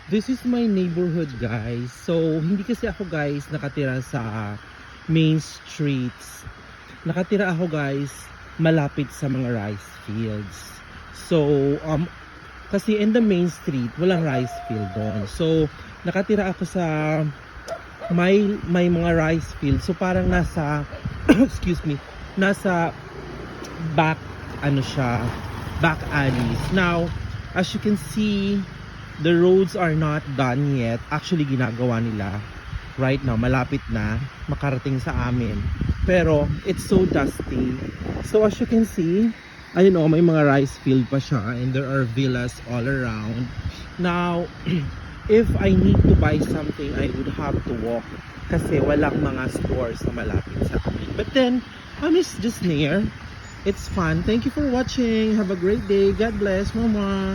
This is my neighborhood, guys. So, hindi kasi ako, guys, nakatira sa main streets. Nakatira ako, guys, malapit sa mga rice fields. So, kasi in the main street, walang rice field doon. So, nakatira ako sa may mga rice field. So, parang nasa, excuse me, nasa back, back alleys. Now, as you can see, the roads are not done yet. Actually, ginagawa nila right now. Malapit na makarating sa amin. Pero, it's so dusty. So, as you can see, ayun may mga rice field pa siya. And there are villas all around. Now, if I need to buy something, I would have to walk. Kasi walang mga stores na malapit sa amin. But then, it's just near. It's fun. Thank you for watching. Have a great day. God bless. Mama.